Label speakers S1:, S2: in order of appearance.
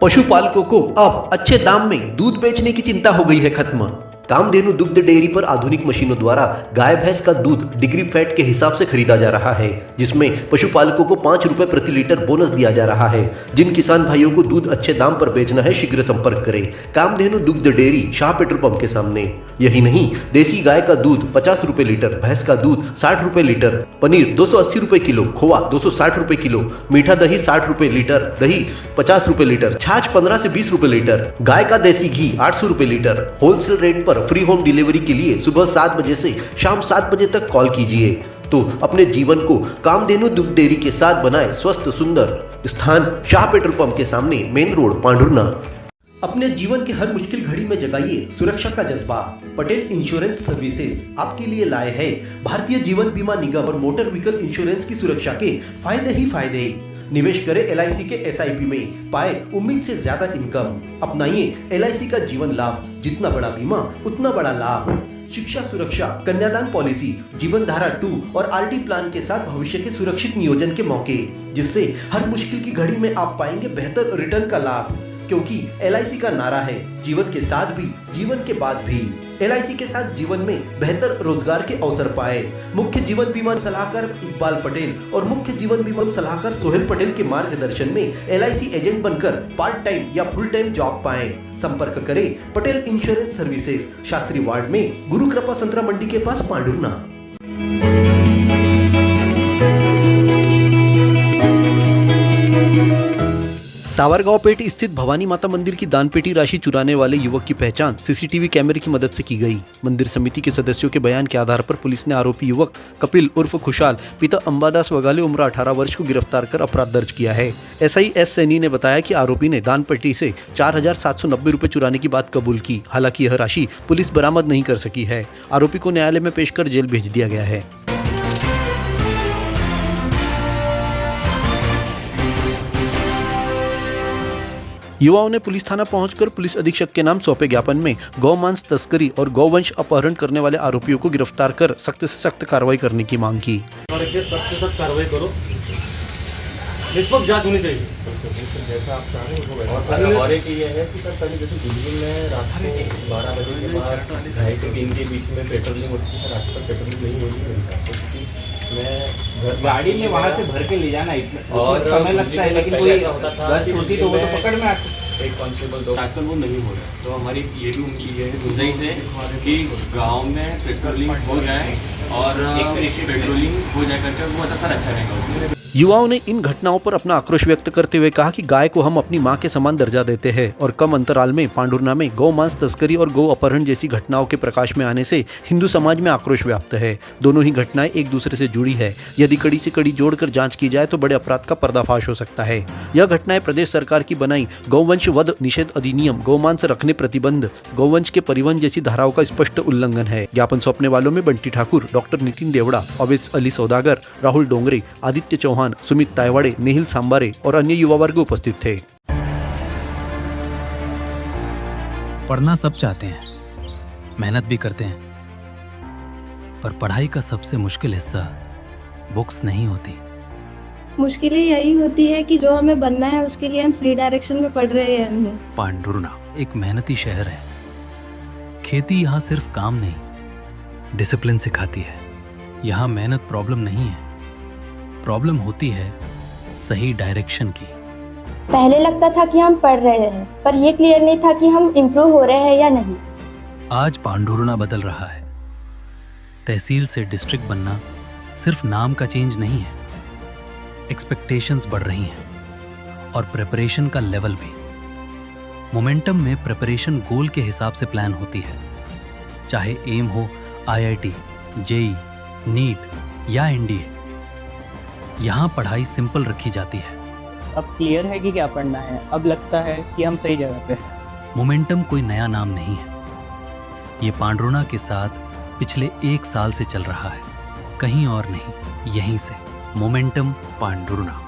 S1: पशुपालकों को अब अच्छे दाम में दूध बेचने की चिंता हो गई है खत्म। कामधेनु दुग्ध डेयरी पर आधुनिक मशीनों द्वारा गाय भैंस का दूध डिग्री फैट के हिसाब से खरीदा जा रहा है, जिसमें पशुपालकों को 5 रुपए प्रति लीटर बोनस दिया जा रहा है। जिन किसान भाइयों को दूध अच्छे दाम पर बेचना है, शीघ्र संपर्क करें कामधेनु दुग्ध डेयरी, शाह पेट्रोल पंप के सामने। यही नहीं, देसी गाय का दूध 50 रुपए लीटर, भैंस का दूध 60 रुपए लीटर, पनीर 280 रुपए किलो, खोआ 260 रुपए किलो, मीठा दही 60 रुपए लीटर, दही 50 रुपए लीटर, छाछ 15 से 20 रुपए लीटर, गाय का देसी घी 800 रुपए लीटर। होलसेल रेट पर फ्री होम डिलीवरी के लिए सुबह 7 बजे से शाम 7 बजे तक कॉल कीजिए। तो अपने जीवन को कामधेनु दुग्ध डेयरी के साथ बनाए स्वस्थ सुंदर। स्थान शाह पेट्रोल पंप के सामने, मेन रोड, पांडुरना। अपने जीवन की हर मुश्किल घड़ी में जगाइए सुरक्षा का जज्बा। पटेल इंश्योरेंस सर्विसेज आपके लिए लाए हैं भारतीय जीवन बीमा निगम और मोटर व्हीकल इंश्योरेंस की सुरक्षा के फायदे ही फायदे। निवेश करें LIC के SIP में, पाए उम्मीद से ज्यादा इनकम। अपनाइए LIC का जीवन लाभ, जितना बड़ा बीमा उतना बड़ा लाभ। शिक्षा सुरक्षा, कन्यादान पॉलिसी, जीवन धारा 2 और RD प्लान के साथ भविष्य के सुरक्षित नियोजन के मौके, जिससे हर मुश्किल की घड़ी में आप पाएंगे बेहतर रिटर्न का लाभ। क्योंकि LIC का नारा है, जीवन के साथ भी जीवन के बाद भी। LIC के साथ जीवन में बेहतर रोजगार के अवसर पाए। मुख्य जीवन बीमा सलाहकार इकबाल पटेल और मुख्य जीवन बीमा सलाहकार सोहेल पटेल के मार्गदर्शन में LIC एजेंट बनकर पार्ट टाइम या फुल टाइम जॉब पाएं। संपर्क करें Patel insurance services, Shastri ward में, गुरु कृपा संतरा मंडी के पास, पांडुरना। सावरगांव पेट स्थित भवानी माता मंदिर की दानपेटी राशि चुराने वाले युवक की पहचान CCTV कैमरे की मदद से की गई। मंदिर समिति के सदस्यों के बयान के आधार पर पुलिस ने आरोपी युवक कपिल उर्फ खुशाल पिता अंबादास वगाले उम्र 18 वर्ष को गिरफ्तार कर अपराध दर्ज किया है। SI S सैनी ने बताया कि आरोपी ने दानपेटी से 4,790 रुपए चुराने की बात कबूल की। हालांकि यह राशि पुलिस बरामद नहीं कर सकी है। आरोपी को न्यायालय में पेश कर जेल भेज दिया गया है। युवाओं ने पुलिस थाना पहुंचकर पुलिस अधीक्षक के नाम सौंपे ज्ञापन में गौमांस तस्करी और गौवंश अपहरण करने वाले आरोपियों को गिरफ्तार कर सख्त से सख्त कार्रवाई करने की मांग की।
S2: सख्त से सख्त कार्रवाई करो, निष्पक्ष जांच होनी चाहिए।
S3: जैसा आप चाह रहे हो और एक ये है कि सर पहले जैसे दिल्ली में रात को 12 बजे के बाद 2:30 से 3 के बीच में पेट्रोलिंग होती है। सर आज तक पेट्रोलिंग नहीं होती मेरे हिसाब से, क्योंकि मैं घर
S4: गाड़ी में वहाँ से भर के ले जाना इतना और समय लगता है, लेकिन कोई बस होती तो वो तो पकड़ में आती।
S3: एक कांस्टेबल तो
S5: आजकल वो नहीं हो रहा, तो हमारी ये भी ये गुजारिश है कि गांव में पेट्रोलिंग हो जाए और पेट्रोलिंग हो जाए करके वो सर अच्छा रहेगा उसमें।
S1: युवाओं ने इन घटनाओं पर अपना आक्रोश व्यक्त करते हुए कहा कि गाय को हम अपनी मां के समान दर्जा देते हैं और कम अंतराल में पांडुरना में गौ मांस तस्करी और गौ अपहरण जैसी घटनाओं के प्रकाश में आने से हिंदू समाज में आक्रोश व्याप्त है। दोनों ही घटनाएं एक दूसरे से जुड़ी है। यदि कड़ी से कड़ी जोड़कर जांच की जाए तो बड़े अपराध का पर्दाफाश हो सकता है। यह घटनाएं प्रदेश सरकार की बनाई गौवंश वध निषेध अधिनियम, गौमांस रखने प्रतिबंध, गौवंश के परिवहन जैसी धाराओं का स्पष्ट उल्लंघन है। ज्ञापन सौंपने वालों में बंटी ठाकुर, डॉक्टर नितिन देवड़ा, अवेश अली सौदागर, राहुल डोंगरे, आदित्य चौहान, सुमित तायवाड़े, नेहिल सांबारे और अन्य युवा वर्ग उपस्थित थे।
S6: पढ़ना सब चाहते हैं, मेहनत भी करते हैं, पर पढ़ाई का सबसे मुश्किल हिस्सा बुक्स नहीं होती।
S7: मुश्किलें यही होती है कि जो हमें बनना है उसके लिए हम सही डायरेक्शन में पढ़ रहे हैं।
S6: पांडुरना एक मेहनती शहर है। खेती यहाँ सिर्फ काम नहीं, डिसिप्लिन सिखाती है। यहाँ मेहनत प्रॉब्लम नहीं है, प्रॉब्लम होती है सही डायरेक्शन की।
S7: पहले लगता था कि हम पढ़ रहे हैं, पर ये क्लियर नहीं था कि हम इम्प्रूव हो रहे हैं या नहीं।
S6: आज पांडुरना बदल रहा है। तहसील से डिस्ट्रिक्ट बनना सिर्फ नाम का चेंज नहीं है, एक्सपेक्टेशंस बढ़ रही हैं और प्रिपरेशन का लेवल भी। मोमेंटम में प्रिपरेशन गोल के हिसाब से प्लान होती है। चाहे एम हो IIT, JEE, नीट या NDA, यहाँ पढ़ाई सिंपल रखी जाती है।
S8: अब क्लियर है कि क्या पढ़ना है, अब लगता है कि हम सही जगह पे हैं।
S6: मोमेंटम कोई नया नाम नहीं है, ये पांडुरना के साथ पिछले 1 साल से चल रहा है, कहीं और नहीं, यहीं से। मोमेंटम पांडुरना।